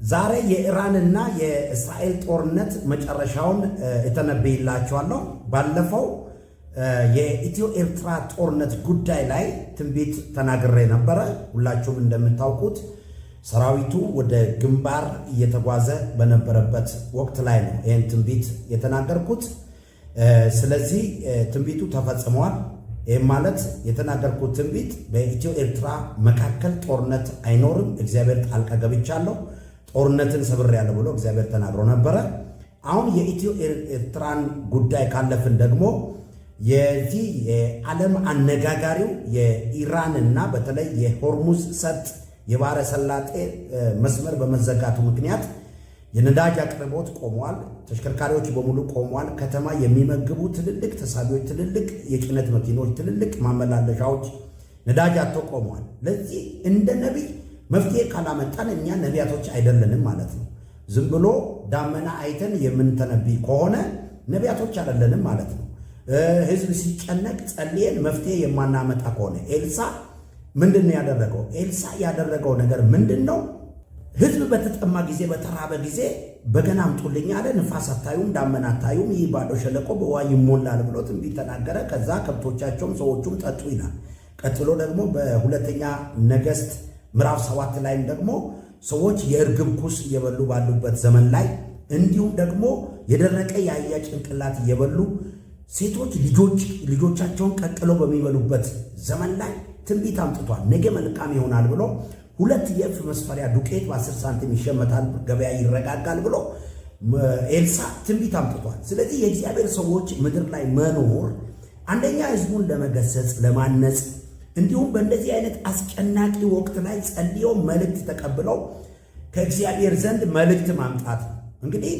ዛሬ የኢራንና የእስራኤል ጦርነት መጨረሻውን እተነብይላችኋለሁ። ባለፈው የኢትዮ ኤርትራ ጦርነት ጉዳይ ላይ ትንቢት ተናግሬ ነበረ። ሁላችሁም እንደምታውቁት ሰራዊቱ ወደ ግንባር እየተጓዘ በነበረበት ወቅት ላይ ነው ይህን ትንቢት የተናገርኩት። ስለዚህ ትንቢቱ ተፈጽሟል። ይህም ማለት የተናገርኩት ትንቢት በኢትዮ ኤርትራ መካከል ጦርነት አይኖርም፣ እግዚአብሔር ጣልቃ ገብቻለሁ፣ ጦርነትን ሰብሬያለሁ ብሎ እግዚአብሔር ተናግሮ ነበረ። አሁን የኢትዮ ኤርትራን ጉዳይ ካለፍን ደግሞ የዚህ የዓለም አነጋጋሪው የኢራንና በተለይ የሆርሙዝ ሰርጥ የባህረ ሰላጤ መስመር በመዘጋቱ ምክንያት የነዳጅ አቅርቦት ቆሟል። ተሽከርካሪዎች በሙሉ ቆሟል። ከተማ የሚመግቡ ትልልቅ ተሳቢዎች፣ ትልልቅ የጭነት መኪኖች፣ ትልልቅ ማመላለሻዎች ነዳጅ አጥተው ቆመዋል። ለዚህ እንደ ነቢይ መፍትሄ ካላመጣን እኛ ነቢያቶች አይደለንም ማለት ነው። ዝም ብሎ ዳመና አይተን የምንተነብይ ከሆነ ነቢያቶች አይደለንም ማለት ነው። ህዝብ ሲጨነቅ ጸልየን መፍትሄ የማናመጣ ከሆነ ኤልሳ ምንድን ነው ያደረገው? ኤልሳ ያደረገው ነገር ምንድን ነው? ህዝብ በተጠማ ጊዜ በተራበ ጊዜ በገና አምጡልኝ አለ። ንፋስ አታዩም፣ ዳመና አታዩም፣ ይህ ባዶ ሸለቆ በውሃ ይሞላል ብሎ ትንቢት ተናገረ። ከዛ ከብቶቻቸውም ሰዎቹም ጠጡ ይላል። ቀጥሎ ደግሞ በሁለተኛ ነገሥት ምዕራፍ 7 ላይም ደግሞ ሰዎች የእርግብ ኩስ እየበሉ ባሉበት ዘመን ላይ እንዲሁም ደግሞ የደረቀ የአህያ ጭንቅላት እየበሉ ሴቶች ልጆቻቸውን ቀቅለው በሚበሉበት ዘመን ላይ ትንቢት አምጥቷል። ነገ መልካም ይሆናል ብሎ 2 የእፍ መስፈሪያ ዱቄት በ10 ሳንቲም ይሸመታል፣ ገበያ ይረጋጋል ብሎ ኤልሳ ትንቢት አምጥቷል። ስለዚህ የእግዚአብሔር ሰዎች ምድር ላይ መኖር አንደኛ ህዝቡን ለመገሰጽ ለማነጽ፣ እንዲሁም በእንደዚህ አይነት አስጨናቂ ወቅት ላይ ጸልየው መልእክት ተቀብለው ከእግዚአብሔር ዘንድ መልእክት ማምጣት ነው። እንግዲህ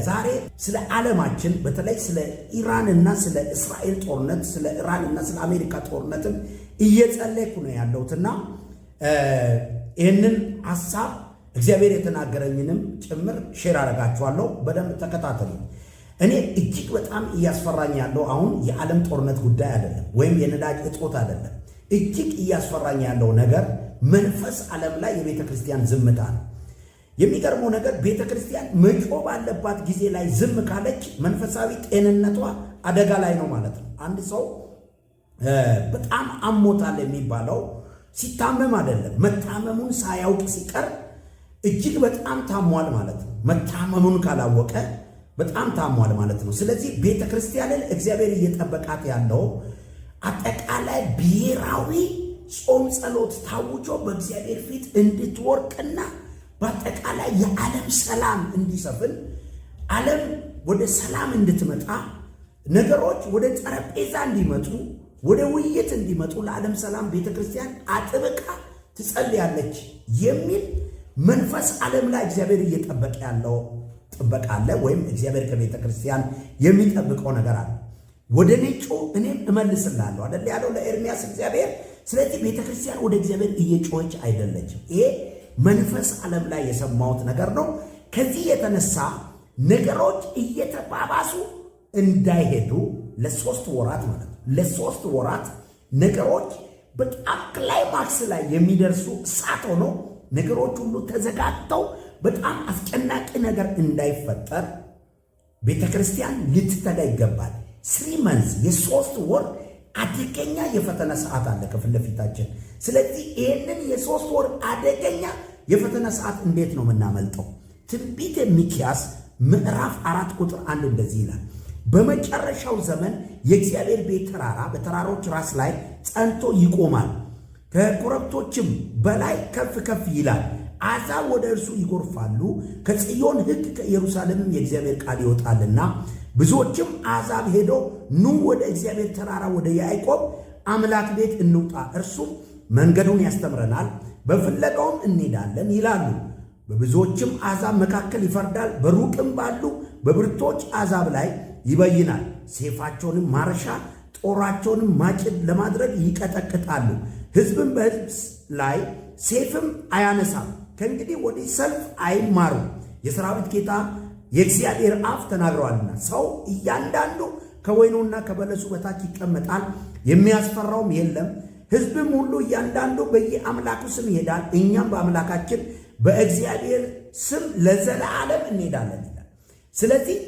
ዛሬ ስለ ዓለማችን በተለይ ስለ ኢራንና ስለ እስራኤል ጦርነት፣ ስለ ኢራንና ስለ አሜሪካ ጦርነትም እየጸለይኩ ነው ያለሁትና ይህንን ሐሳብ እግዚአብሔር የተናገረኝንም ጭምር ሼር አደርጋችኋለሁ። በደንብ ተከታተሉ። እኔ እጅግ በጣም እያስፈራኝ ያለው አሁን የዓለም ጦርነት ጉዳይ አይደለም፣ ወይም የነዳጅ እጦት አይደለም። እጅግ እያስፈራኝ ያለው ነገር መንፈስ ዓለም ላይ የቤተ ክርስቲያን ዝምታ ነው። የሚገርመው ነገር ቤተ ክርስቲያን መጮ ባለባት ጊዜ ላይ ዝም ካለች መንፈሳዊ ጤንነቷ አደጋ ላይ ነው ማለት ነው። አንድ ሰው በጣም አሞታል የሚባለው ሲታመም አይደለም፣ መታመሙን ሳያውቅ ሲቀር እጅግ በጣም ታሟል ማለት ነው። መታመሙን ካላወቀ በጣም ታሟል ማለት ነው። ስለዚህ ቤተ ክርስቲያንን እግዚአብሔር እየጠበቃት ያለው አጠቃላይ ብሔራዊ ጾም ጸሎት ታውጆ በእግዚአብሔር ፊት እንድትወርቅና በአጠቃላይ የዓለም ሰላም እንዲሰፍን፣ ዓለም ወደ ሰላም እንድትመጣ፣ ነገሮች ወደ ጠረጴዛ እንዲመጡ፣ ወደ ውይይት እንዲመጡ ለዓለም ሰላም ቤተ ክርስቲያን አጥብቃ ትጸልያለች የሚል መንፈስ ዓለም ላይ እግዚአብሔር እየጠበቀ ያለው ጥበቃ አለ። ወይም እግዚአብሔር ከቤተ ክርስቲያን የሚጠብቀው ነገር አለ። ወደ ነጮ እኔም እመልስላለሁ አይደል ያለው ለኤርሚያስ እግዚአብሔር። ስለዚህ ቤተ ክርስቲያን ወደ እግዚአብሔር እየጮኸች አይደለችም። ይሄ መንፈስ ዓለም ላይ የሰማሁት ነገር ነው። ከዚህ የተነሳ ነገሮች እየተባባሱ እንዳይሄዱ ለ3 ወራት ማለት ነው፣ ለ3 ወራት ነገሮች በጣም ክላይማክስ ላይ የሚደርሱ እሳት ሆኖ ነገሮች ሁሉ ተዘጋግተው በጣም አስጨናቂ ነገር እንዳይፈጠር ቤተ ክርስቲያን ልትተጋ ይገባል። 3 months የ3 ወር አደገኛ የፈተና ሰዓት አለ ከፊት ለፊታችን። ስለዚህ ይህንን የ3 ወር አደገኛ የፈተና ሰዓት እንዴት ነው የምናመልጠው? ትንቢተ ሚክያስ ምዕራፍ 4 ቁጥር 1 እንደዚህ ይላል፣ በመጨረሻው ዘመን የእግዚአብሔር ቤት ተራራ በተራሮች ራስ ላይ ጸንቶ ይቆማል፣ ከኮረብቶችም በላይ ከፍ ከፍ ይላል። አሕዛብ ወደ እርሱ ይጎርፋሉ፣ ከጽዮን ሕግ ከኢየሩሳሌምም የእግዚአብሔር ቃል ይወጣልና። ብዙዎችም አሕዛብ ሄደው ኑ ወደ እግዚአብሔር ተራራ ወደ ያዕቆብ አምላክ ቤት እንውጣ፣ እርሱም መንገዱን ያስተምረናል፣ በፍለጋውም እንሄዳለን ይላሉ። በብዙዎችም አሕዛብ መካከል ይፈርዳል፣ በሩቅም ባሉ በብርቶች አሕዛብ ላይ ይበይናል። ሰይፋቸውንም ማረሻ ጦራቸውንም ማጭድ ለማድረግ ይቀጠቅጣሉ። ሕዝብም በሕዝብ ላይ ሰይፍም አያነሳም። ከእንግዲህ ወዲህ ሰልፍ አይማሩ፣ የሰራዊት ጌታ የእግዚአብሔር አፍ ተናግረዋልና። ሰው እያንዳንዱ ከወይኑና ከበለሱ በታች ይቀመጣል፣ የሚያስፈራውም የለም። ሕዝብም ሁሉ እያንዳንዱ በየአምላኩ ስም ይሄዳል። እኛም በአምላካችን በእግዚአብሔር ስም ለዘላለም እንሄዳለን ይላል። ስለዚህ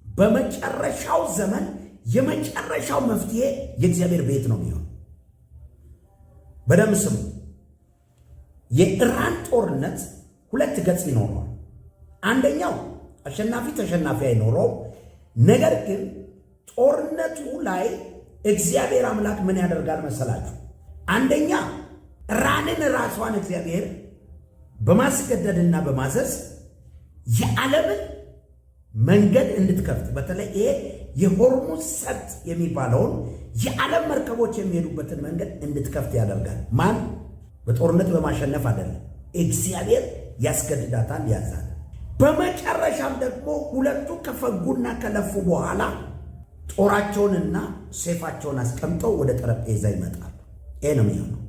በመጨረሻው ዘመን የመጨረሻው መፍትሄ የእግዚአብሔር ቤት ነው የሚሆን። በደም ስሙ። የኢራን ጦርነት ሁለት ገጽ ይኖረዋል። አንደኛው አሸናፊ ተሸናፊ አይኖረውም። ነገር ግን ጦርነቱ ላይ እግዚአብሔር አምላክ ምን ያደርጋል መሰላችሁ? አንደኛ ኢራንን ራሷን እግዚአብሔር በማስገደድና በማዘዝ የዓለምን መንገድ እንድትከፍት በተለይ ይሄ የሆርሙዝ ሰርጥ የሚባለውን የዓለም መርከቦች የሚሄዱበትን መንገድ እንድትከፍት ያደርጋል። ማን? በጦርነት በማሸነፍ አይደለም፣ እግዚአብሔር ያስገድዳታል፣ ያዛል። በመጨረሻም ደግሞ ሁለቱ ከፈጉና ከለፉ በኋላ ጦራቸውንና ሰይፋቸውን አስቀምጠው ወደ ጠረጴዛ ይመጣሉ። ይሄ ነው የሚሆነው።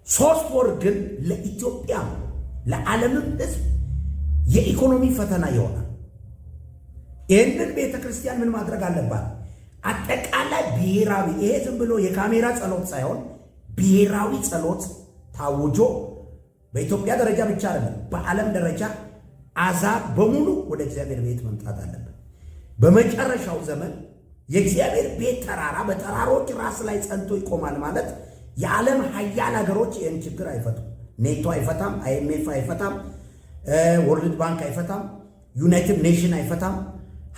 3 ወር ግን ለኢትዮጵያ ለዓለምም ሕዝብ የኢኮኖሚ ፈተና ይሆናል። ይህንን ቤተ ክርስቲያን ምን ማድረግ አለባት? አጠቃላይ ብሔራዊ፣ ይሄ ዝም ብሎ የካሜራ ጸሎት ሳይሆን ብሔራዊ ጸሎት ታውጆ በኢትዮጵያ ደረጃ ብቻ አይደለም፣ በዓለም ደረጃ አሕዛብ በሙሉ ወደ እግዚአብሔር ቤት መምጣት አለበት። በመጨረሻው ዘመን የእግዚአብሔር ቤት ተራራ በተራሮች ራስ ላይ ጸንቶ ይቆማል ማለት የዓለም ሀያል ሀገሮች ይህን ችግር አይፈቱም። ኔቶ አይፈታም፣ IMF አይፈታም፣ ወርልድ ባንክ አይፈታም፣ ዩናይትድ ኔሽን አይፈታም።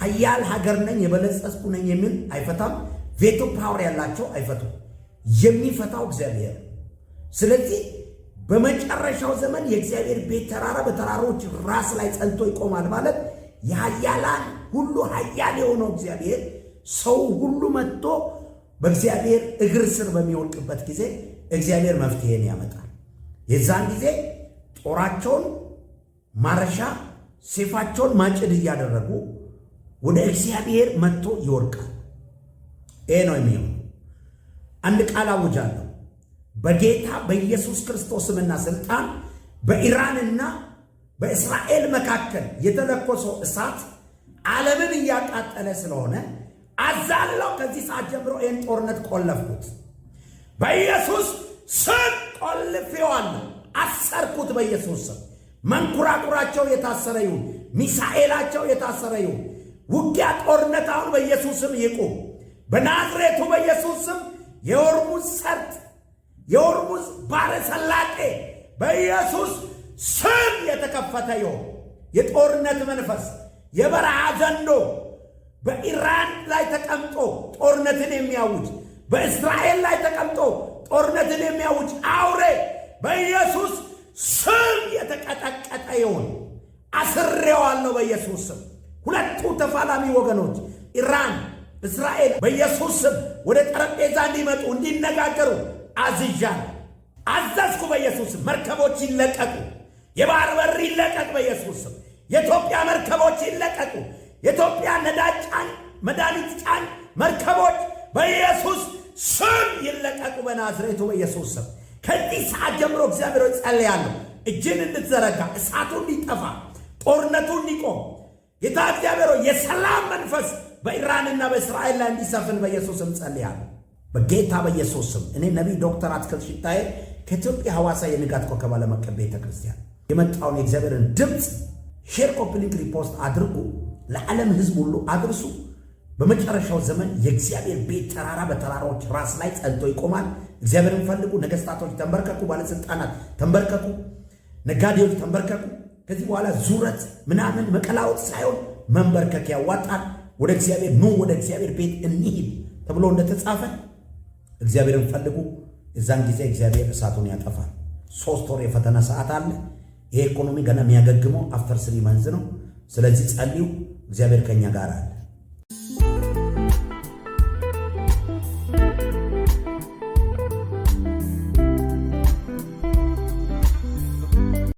ሀያል ሀገር ነኝ የበለጸስኩ ነኝ የሚል አይፈታም። ቬቶ ፓወር ያላቸው አይፈቱም። የሚፈታው እግዚአብሔር። ስለዚህ በመጨረሻው ዘመን የእግዚአብሔር ቤት ተራራ በተራሮች ራስ ላይ ጸንቶ ይቆማል ማለት የሀያላን ሁሉ ሀያል የሆነው እግዚአብሔር ሰው ሁሉ መጥቶ በእግዚአብሔር እግር ስር በሚወድቅበት ጊዜ እግዚአብሔር መፍትሄን ያመጣል። የዛን ጊዜ ጦራቸውን ማረሻ፣ ሰይፋቸውን ማጭድ እያደረጉ ወደ እግዚአብሔር መጥቶ ይወድቃል። ይሄ ነው የሚሆነው። አንድ ቃል አውጃለሁ። በጌታ በኢየሱስ ክርስቶስ ስምና ስልጣን በኢራንና በእስራኤል መካከል የተለኮሰው እሳት ዓለምን እያቃጠለ ስለሆነ አዛለው ከዚህ ሰዓት ጀምሮ ይህን ጦርነት ቆለፍኩት። በኢየሱስ ስም ቆልፌዋለሁ፣ አሰርኩት። በኢየሱስ ስም መንኩራኩራቸው የታሰረ ይሁን፣ ሚሳኤላቸው የታሰረ ይሁን። ውጊያ ጦርነት አሁን በኢየሱስ ስም ይቁም። በናዝሬቱ በኢየሱስ ስም የሆርሙዝ ሰርጥ፣ የሆርሙዝ ባሕረ ሰላጤ በኢየሱስ ስም የተከፈተ ይሁን። የጦርነት መንፈስ፣ የበረሃ ዘንዶ በኢራን ላይ ተቀምጦ ጦርነትን የሚያውጅ፣ በእስራኤል ላይ ተቀምጦ ጦርነትን የሚያውጅ አውሬ በኢየሱስ ስም የተቀጠቀጠ ይሁን። አስሬዋለሁ በኢየሱስ ስም። ሁለቱ ተፋላሚ ወገኖች ኢራን፣ እስራኤል በኢየሱስ ስም ወደ ጠረጴዛ እንዲመጡ እንዲነጋገሩ አዝዣለሁ፣ አዘዝኩ በኢየሱስ ስም። መርከቦች ይለቀቁ፣ የባህር በር ይለቀቅ በኢየሱስ ስም። የኢትዮጵያ መርከቦች ይለቀቁ። የኢትዮጵያ ነዳጅ ጫኝ፣ መድኃኒት ጫኝ መርከቦች በኢየሱስ ስም ይለቀቁ፣ በናዝሬቱ በኢየሱስ ስም። ከዚህ ሰዓት ጀምሮ እግዚአብሔር ጸልያለሁ፣ እጅን እንድትዘረጋ፣ እሳቱ እንዲጠፋ፣ ጦርነቱ እንዲቆም፣ ጌታ እግዚአብሔር የሰላም መንፈስ በኢራንና በእስራኤል ላይ እንዲሰፍን በኢየሱስ ስም ጸልያለሁ፣ በጌታ በኢየሱስ ስም። እኔ ነቢይ ዶክተር አትክልት ሽታዬ ከኢትዮጵያ ሐዋሳ የንጋት ኮከብ ዓለም አቀፍ ቤተ ክርስቲያን የመጣውን የእግዚአብሔርን ድምፅ ሼር፣ ኮፒ ሊንክ፣ ሪፖስት አድርጉ፣ ለዓለም ሕዝብ ሁሉ አድርሱ። በመጨረሻው ዘመን የእግዚአብሔር ቤት ተራራ በተራራዎች ራስ ላይ ጸንቶ ይቆማል። እግዚአብሔርን ፈልጉ። ነገሥታቶች ተንበርከኩ፣ ባለሥልጣናት ተንበርከኩ፣ ነጋዴዎች ተንበርከኩ። ከዚህ በኋላ ዙረት ምናምን መቀላወጥ ሳይሆን መንበርከክ ያዋጣል። ወደ እግዚአብሔር ኑ፣ ወደ እግዚአብሔር ቤት እንሂድ ተብሎ እንደተጻፈ እግዚአብሔርን ፈልጉ። የዛን ጊዜ እግዚአብሔር እሳቱን ያጠፋል። 3 ወር የፈተና ሰዓት አለ። ይሄ ኢኮኖሚ ገና የሚያገግመው አፍተር 3 መንዝ ነው። ስለዚህ ጸልዩ። እግዚአብሔር ከኛ ጋር አለ።